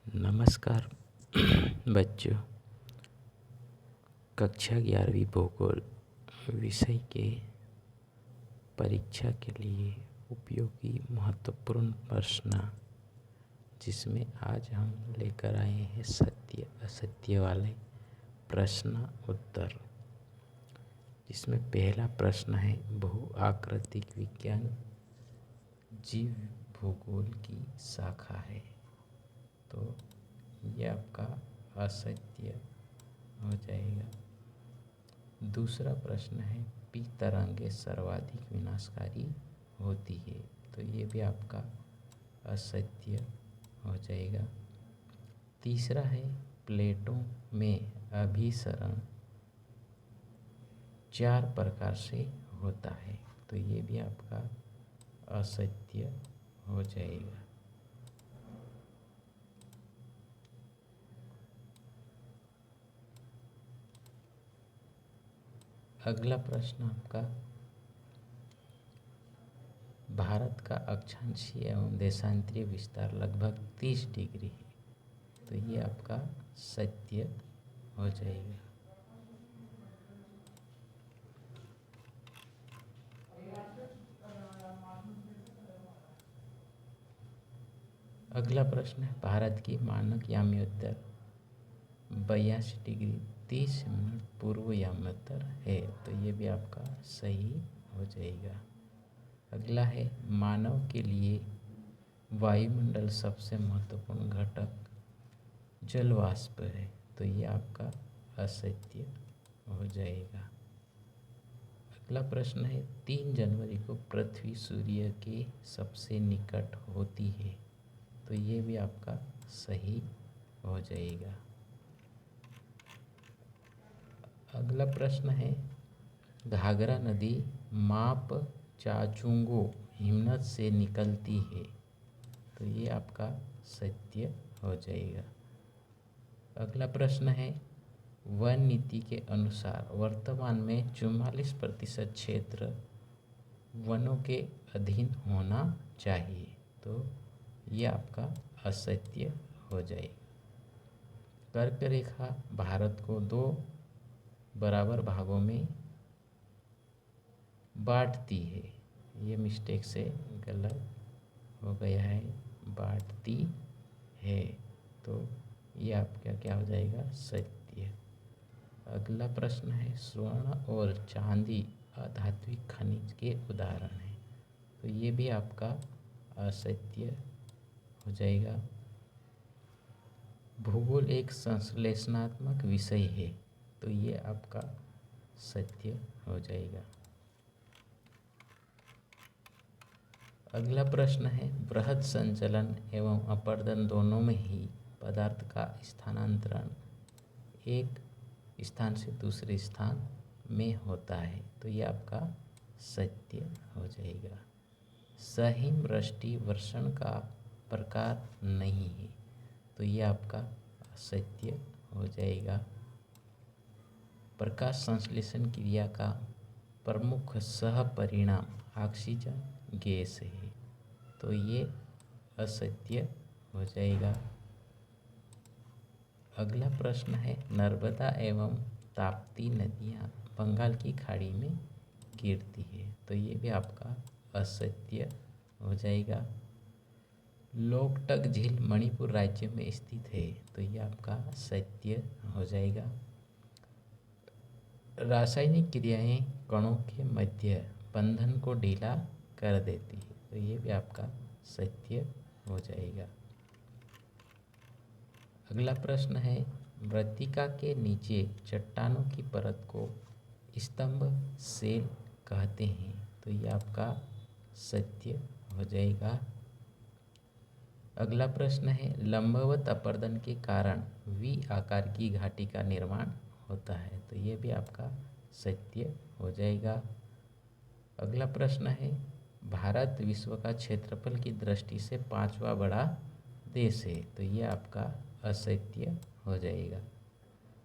नमस्कार बच्चों। कक्षा 11वीं भूगोल विषय के परीक्षा के लिए उपयोगी महत्वपूर्ण प्रश्न, जिसमें आज हम लेकर आए हैं सत्य असत्य वाले प्रश्न उत्तर। जिसमें पहला प्रश्न है भू आकृतिक विज्ञान जीव भूगोल की शाखा है, तो ये आपका असत्य हो जाएगा। दूसरा प्रश्न है पी तरंगे सर्वाधिक विनाशकारी होती है, तो ये भी आपका असत्य हो जाएगा। तीसरा है प्लेटों में अभिसरण 4 प्रकार से होता है, तो ये भी आपका असत्य हो जाएगा। अगला प्रश्न आपका भारत का अक्षांशीय एवं देशांतरीय विस्तार लगभग 30 डिग्री है, तो ये आपका सत्य हो जाएगा। अगला प्रश्न है भारत की मानक याम्योत्तर 82 डिग्री 30 मिनट पूर्व याम्योत्तर है, तो ये भी आपका सही हो जाएगा। अगला है मानव के लिए वायुमंडल सबसे महत्वपूर्ण घटक जल वाष्प है, तो ये आपका असत्य हो जाएगा। अगला प्रश्न है 3 जनवरी को पृथ्वी सूर्य के सबसे निकट होती है, तो ये भी आपका सही हो जाएगा। अगला प्रश्न है घाघरा नदी माप चाचुंगो हिमनद से निकलती है, तो ये आपका सत्य हो जाएगा। अगला प्रश्न है वन नीति के अनुसार वर्तमान में 44% क्षेत्र वनों के अधीन होना चाहिए, तो ये आपका असत्य हो जाएगा। कर्क रेखा भारत को 2 बराबर भागों में बांटती है, ये मिस्टेक से गलत हो गया है, बांटती है, तो ये आपका क्या हो जाएगा सत्य। अगला प्रश्न है स्वर्ण और चांदी अधात्विक खनिज के उदाहरण हैं, तो ये भी आपका असत्य हो जाएगा। भूगोल एक संश्लेषणात्मक विषय है, तो ये आपका सत्य हो जाएगा। अगला प्रश्न है बृहद संचलन एवं अपर्दन दोनों में ही पदार्थ का स्थानांतरण एक स्थान से दूसरे स्थान में होता है, तो ये आपका सत्य हो जाएगा। सहिमवृष्टि वर्षण का प्रकार नहीं है, तो ये आपका असत्य हो जाएगा। प्रकाश संश्लेषण क्रिया का प्रमुख सह परिणाम ऑक्सीजन गैस है, तो ये असत्य हो जाएगा। अगला प्रश्न है नर्मदा एवं ताप्ती नदियाँ बंगाल की खाड़ी में गिरती है, तो ये भी आपका असत्य हो जाएगा। लोकटक झील मणिपुर राज्य में स्थित है, तो ये आपका सत्य हो जाएगा। रासायनिक क्रियाएं कणों के मध्य बंधन को ढीला कर देती है, तो ये भी आपका सत्य हो जाएगा। अगला प्रश्न है मृत्तिका के नीचे चट्टानों की परत को स्तंभ सेल कहते हैं, तो ये आपका सत्य हो जाएगा। अगला प्रश्न है लंबवत अपर्दन के कारण वी आकार की घाटी का निर्माण होता है, तो ये भी आपका सत्य हो जाएगा। अगला प्रश्न है भारत विश्व का क्षेत्रफल की दृष्टि से 5वां बड़ा देश है, तो ये आपका असत्य हो जाएगा।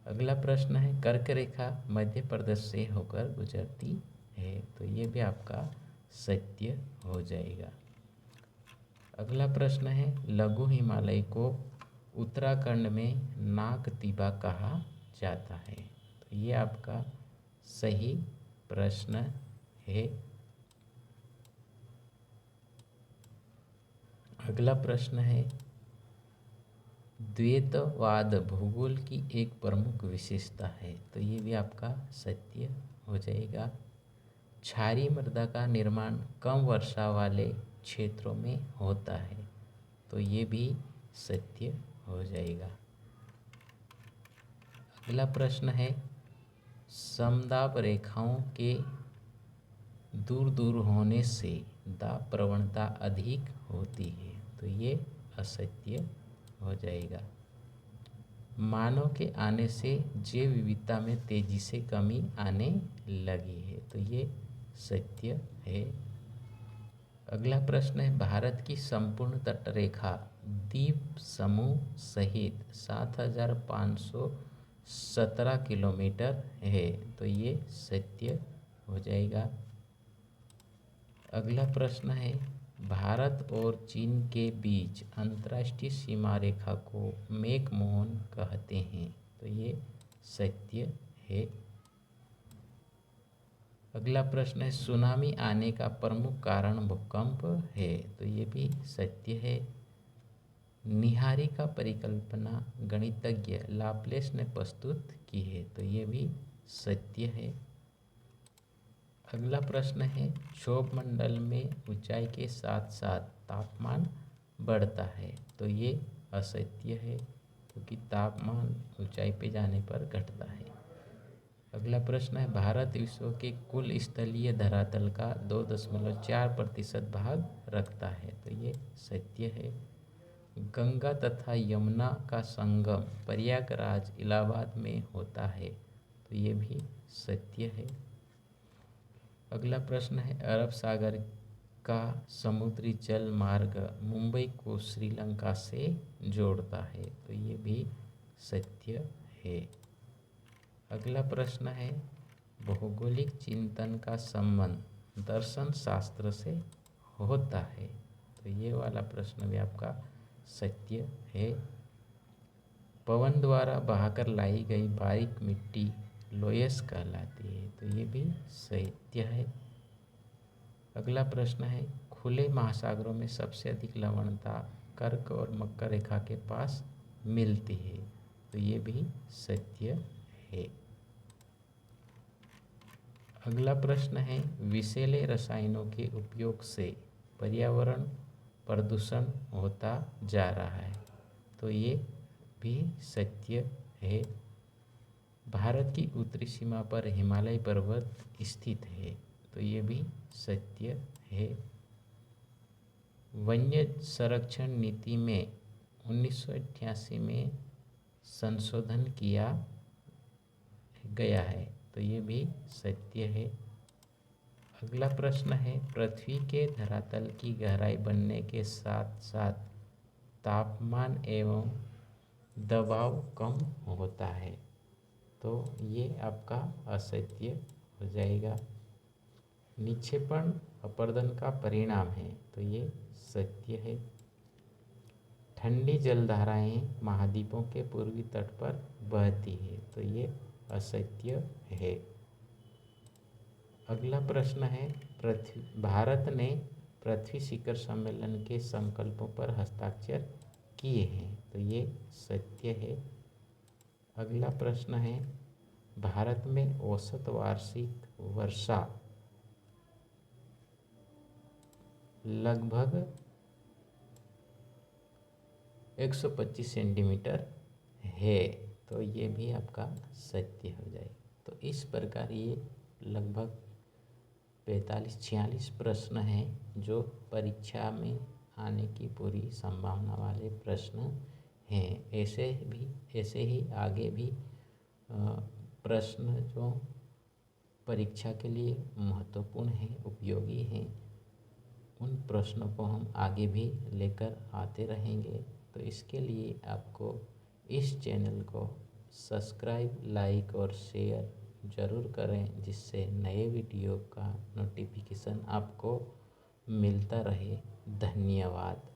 अगला प्रश्न है कर्क रेखा मध्य प्रदेश से होकर गुजरती है, तो ये भी आपका सत्य हो जाएगा। अगला प्रश्न है लघु हिमालय को उत्तराखंड में नाग तिबा कहा जाता है? तो ये आपका सही प्रश्न है। अगला प्रश्न है, द्वैतवाद भूगोल की एक प्रमुख विशेषता है? तो ये भी आपका सत्य हो जाएगा। क्षारीय मृदा का निर्माण कम वर्षा वाले क्षेत्रों में होता है? तो ये भी सत्य हो जाएगा। अगला प्रश्न है, समदाब रेखाओं के दूर दूर होने से दाब प्रवणता अधिक होती है? तो ये असत्य हो जाएगा। मानव के आने से जैव विविधता में तेजी से कमी आने लगी है? तो ये सत्य है। अगला प्रश्न है, भारत की संपूर्ण तटरेखा द्वीप समूह सहित 7,517 किलोमीटर है? तो ये सत्य हो जाएगा। अगला प्रश्न है, भारत और चीन के बीच अंतर्राष्ट्रीय सीमा रेखा को मैकमोहन कहते हैं? तो ये सत्य है। अगला प्रश्न है, सुनामी आने का प्रमुख कारण भूकंप है? तो ये भी सत्य है। निहारी का परिकल्पना गणितज्ञ लाप्लेस ने प्रस्तुत की है? तो ये भी सत्य है। अगला प्रश्न है, क्षोभ मंडल में ऊंचाई के साथ साथ तापमान बढ़ता है? तो ये असत्य है, क्योंकि तापमान ऊंचाई पे जाने पर घटता है। अगला प्रश्न है, भारत विश्व के कुल स्थलीय धरातल का 2.4% भाग रखता है? तो ये सत्य है। गंगा तथा यमुना का संगम प्रयागराज इलाहाबाद में होता है? तो ये भी सत्य है। अगला प्रश्न है, अरब सागर का समुद्री जल मार्ग मुंबई को श्रीलंका से जोड़ता है? तो ये भी सत्य है। अगला प्रश्न है, भौगोलिक चिंतन का संबंध दर्शन शास्त्र से होता है? तो ये वाला प्रश्न भी आपका सत्य है। पवन द्वारा बहाकर लाई गई बारीक मिट्टी लोयस कहलाती है? तो ये भी सत्य है। अगला प्रश्न है, खुले महासागरों में सबसे अधिक लवणता कर्क और मकर रेखा के पास मिलती है? तो ये भी सत्य है। अगला प्रश्न है, विषैले रसायनों के उपयोग से पर्यावरण प्रदूषण होता जा रहा है? तो ये भी सत्य है। भारत की उत्तरी सीमा पर हिमालय पर्वत स्थित है? तो ये भी सत्य है। वन्य संरक्षण नीति में 1988 में संशोधन किया गया है? तो ये भी सत्य है। अगला प्रश्न है, पृथ्वी के धरातल की गहराई बढ़ने के साथ साथ तापमान एवं दबाव कम होता है? तो ये आपका असत्य हो जाएगा। निक्षेपण अपरदन का परिणाम है? तो ये सत्य है। ठंडी जलधाराएं महाद्वीपों के पूर्वी तट पर बहती है? तो ये असत्य है। अगला प्रश्न है, भारत ने पृथ्वी शिखर सम्मेलन के संकल्पों पर हस्ताक्षर किए हैं? तो ये सत्य है। अगला प्रश्न है, भारत में औसत वार्षिक वर्षा लगभग 125 सेंटीमीटर है? तो ये भी आपका सत्य हो जाए। तो इस प्रकार ये लगभग 45-46 प्रश्न हैं जो परीक्षा में आने की पूरी संभावना वाले प्रश्न हैं। ऐसे ही आगे भी प्रश्न जो परीक्षा के लिए महत्वपूर्ण हैं, उपयोगी हैं, उन प्रश्नों को हम आगे भी लेकर आते रहेंगे। तो इसके लिए आपको इस चैनल को सब्सक्राइब, लाइक और शेयर ज़रूर करें, जिससे नए वीडियो का नोटिफिकेशन आपको मिलता रहे। धन्यवाद।